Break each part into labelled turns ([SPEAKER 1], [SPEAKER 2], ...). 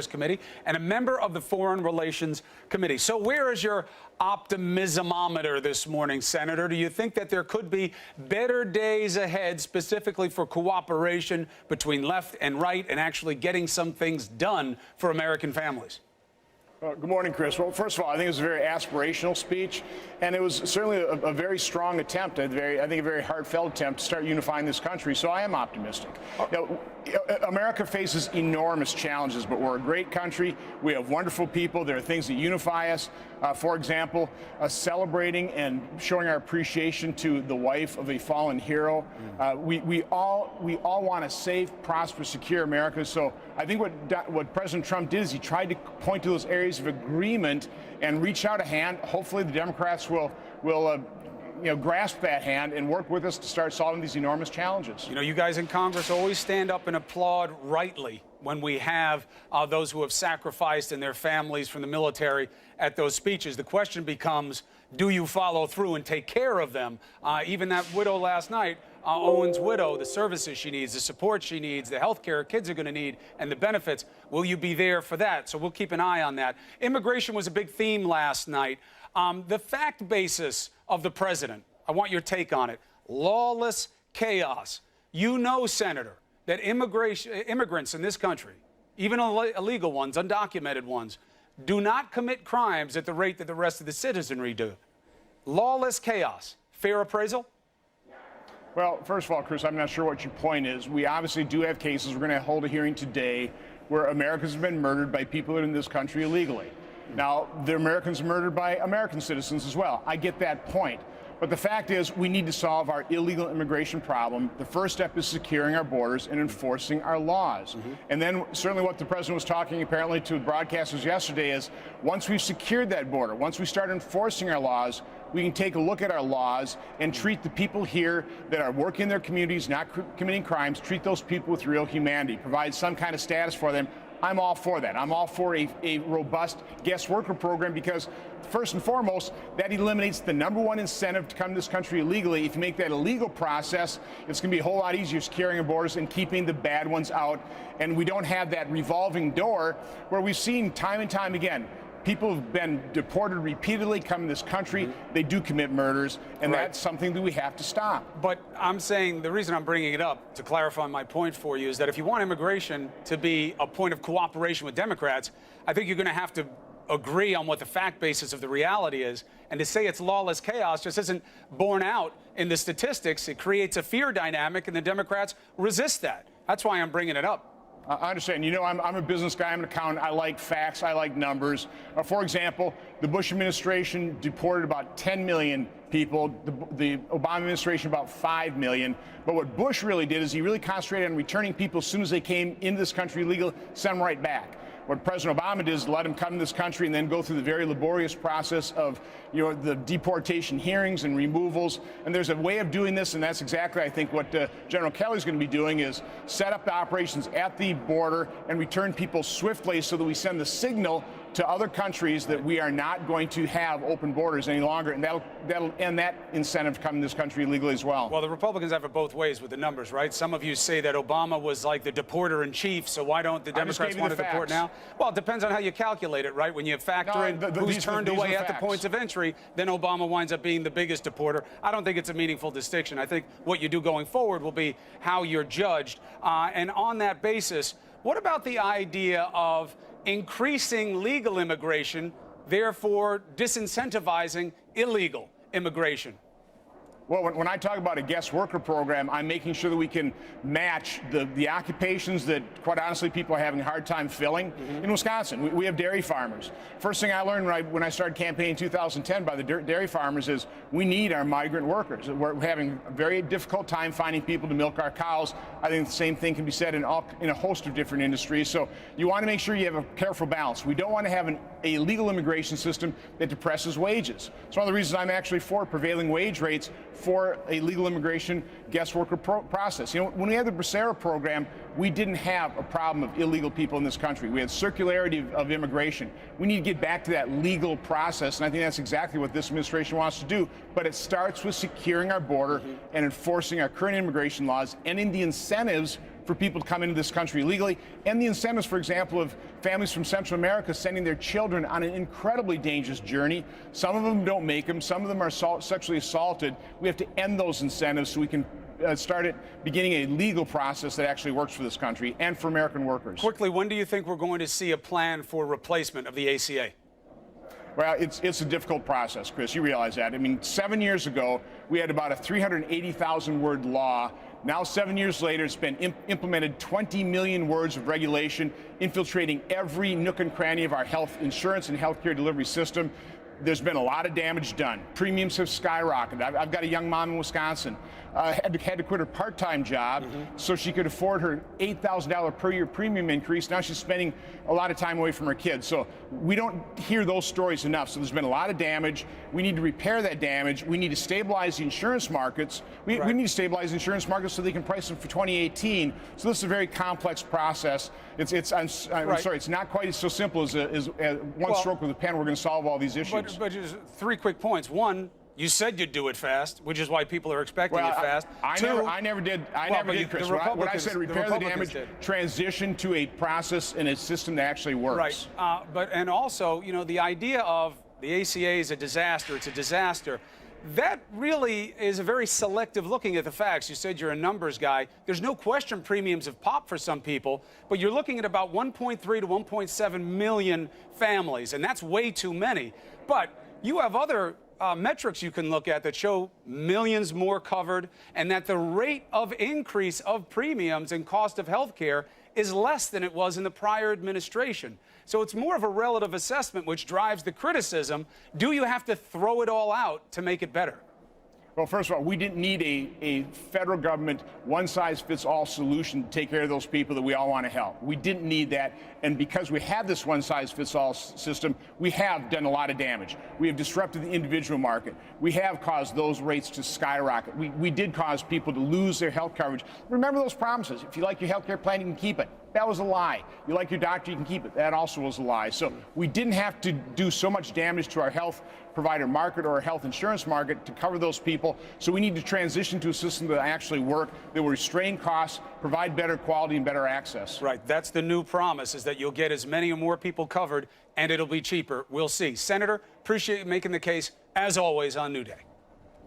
[SPEAKER 1] Affairs Committee and a member of the Foreign Relations Committee. So where is your optimismometer this morning, Senator? Do you think that there could be better days ahead, specifically for cooperation between left and right and actually getting some things done for American families?
[SPEAKER 2] Good morning, Chris. Well, first of all, I think it was a very aspirational speech, and it was certainly a very strong attempt, I think a very heartfelt attempt to start unifying this country, so I am optimistic. America faces enormous challenges, but we're a great country. We have wonderful people. There are things that unify us. For example, celebrating and showing our appreciation to the wife of a fallen hero. We all want a safe, prosperous, secure America. So I think what President Trump did is he tried to point to those areas of agreement and reach out a hand. Hopefully, the Democrats will grasp that hand and work with us to start solving these enormous challenges.
[SPEAKER 1] You know, you guys in Congress always stand up and applaud rightly when we have those who have sacrificed and their families from the military at those speeches. The question becomes, do you follow through and take care of them? Even that widow last night, Owen's widow, the services she needs, the support she needs, the health care kids are going to need, and the benefits. Will you be there for that? So we'll keep an eye on that. Immigration was a big theme last night. The fact basis of the president, I want your take on it. Lawless chaos. You know, Senator, that immigrants in this country, even illegal ones, undocumented ones, do not commit crimes at the rate that the rest of the citizenry do. Lawless chaos. Fair appraisal?
[SPEAKER 2] Well, first of all, Chris, I'm not sure what your point is. We obviously do have cases. We're going to hold a hearing today where Americans have been murdered by people in this country illegally. Now, the Americans are murdered by American citizens as well. I get that point. But the fact is, we need to solve our illegal immigration problem. The first step is securing our borders and enforcing our laws. And then certainly what the president was talking apparently to broadcasters yesterday is once we've secured that border, once we start enforcing our laws, we can take a look at our laws and treat the people here that are working in their communities, not committing crimes, treat those people with real humanity, provide some kind of status for them. I'm all for that. I'm all for a robust guest worker program because, first and foremost, that eliminates the #1 incentive to come to this country illegally. If you make that a legal process, it's going to be a whole lot easier securing our borders and keeping the bad ones out. And we don't have that revolving door where we've seen time and time again, people have been deported repeatedly, come to this country, they do commit murders, and that's something that we have to stop.
[SPEAKER 1] But I'm saying the reason I'm bringing it up, to clarify my point for you, is that if you want immigration to be a point of cooperation with Democrats, I think you're going to have to agree on what the fact basis of the reality is. And to say it's lawless chaos just isn't borne out in the statistics. It creates a fear dynamic, and the Democrats resist that. That's why I'm bringing it up.
[SPEAKER 2] I understand. You know, I'm a business guy. I'm an accountant. I like facts. I like numbers. For example, the Bush administration deported about 10 million people. The Obama administration about 5 million. But what Bush really did is he really concentrated on returning people as soon as they came into this country illegal, send them right back. What President Obama did is let them come to this country and then go through the very laborious process of, the deportation hearings and removals. And there's a way of doing this, and that's exactly, I think, what General Kelly's going to be doing is set up the operations at the border and return people swiftly so that we send the signal to other countries that we are not going to have open borders any longer, and that'll end that incentive to come to this country illegally as well.
[SPEAKER 1] Well, the Republicans have it both ways with the numbers, right? Some of you say that Obama was like the deporter-in-chief, so why don't the Democrats want to deport now? Well, it depends on how you calculate it, right? When you factor in who's turned away at the points of entry, then Obama winds up being the biggest deporter. I don't think it's a meaningful distinction. I think what you do going forward will be how you're judged. And on that basis, what about the idea of increasing legal immigration, therefore disincentivizing illegal immigration?
[SPEAKER 2] Well, when I talk about a guest worker program, I'm making sure that we can match the occupations that, quite honestly, people are having a hard time filling. In Wisconsin, we have dairy farmers. First thing I learned when I started campaigning in 2010 by the dairy farmers is we need our migrant workers. We're having a very difficult time finding people to milk our cows. I think the same thing can be said in a host of different industries. So you want to make sure you have a careful balance. We don't want to have a legal immigration system that depresses wages. It's one of the reasons I'm actually for prevailing wage rates for a legal immigration guest worker process. When we had the Bracero program, we didn't have a problem of illegal people in this country. We had circularity of immigration. We need to get back to that legal process, and I think that's exactly what this administration wants to do. But it starts with securing our border and enforcing our current immigration laws, ending the incentives for people to come into this country illegally, and the incentives, for example, of families from Central America sending their children on an incredibly dangerous journey. Some of them don't make them. Some of them are sexually assaulted. We have to end those incentives so we can start beginning a legal process that actually works for this country and for American workers.
[SPEAKER 1] Quickly, when do you think we're going to see a plan for replacement of the ACA?
[SPEAKER 2] Well, it's a difficult process, Chris. You realize that. I mean, 7 years ago, we had about a 380,000-word law. Now, 7 years later, it's been implemented 20 million words of regulation, infiltrating every nook and cranny of our health insurance and healthcare delivery system. There's been a lot of damage done. Premiums have skyrocketed. I've got a young mom in Wisconsin, had to quit her part-time job so she could afford her $8,000 per year premium increase. Now she's spending a lot of time away from her kids. So we don't hear those stories enough. So there's been a lot of damage. We need to repair that damage. We need to stabilize the insurance markets. We need to stabilize the insurance markets so they can price them for 2018. So this is a very complex process. I'm sorry, it's not quite so simple as one stroke of the pen. We're going to solve all these issues.
[SPEAKER 1] But just 3 quick points. One, you said you'd do it fast, which is why people are expecting it fast.
[SPEAKER 2] I never did, Chris. What I said, repair the damage, transition to a process and a system that actually works.
[SPEAKER 1] Right. And also, you know, the idea of the ACA is a disaster, it's a disaster. That really is a very selective looking at the facts. You said you're a numbers guy. There's no question premiums have popped for some people, but you're looking at about 1.3 to 1.7 million families, and that's way too many. But you have other metrics you can look at that show millions more covered, and that the rate of increase of premiums and cost of health care is less than it was in the prior administration. So it's more of a relative assessment, which drives the criticism. Do you have to throw it all out to make it better?
[SPEAKER 2] Well, first of all, we didn't need a federal government one-size-fits-all solution to take care of those people that we all want to help. We didn't need that. And because we have this one-size-fits-all system, we have done a lot of damage. We have disrupted the individual market. We have caused those rates to skyrocket. We did cause people to lose their health coverage. Remember those promises. If you like your health care plan, you can keep it. That was a lie. You like your doctor, you can keep it. That also was a lie. So we didn't have to do so much damage to our health provider market or our health insurance market to cover those people. So we need to transition to a system that actually work, that will restrain costs, provide better quality and better access.
[SPEAKER 1] Right. That's the new promise, is that you'll get as many or more people covered and it'll be cheaper. We'll see. Senator, appreciate you making the case, as always, on New Day.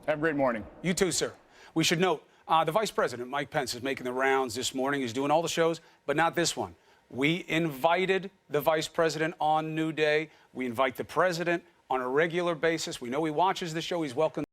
[SPEAKER 2] Have a great morning.
[SPEAKER 1] You too, sir. We should note, the Vice President, Mike Pence, is making the rounds this morning. He's doing all the shows, but not this one. We invited the Vice President on New Day. We invite the President on a regular basis. We know he watches the show. He's welcome.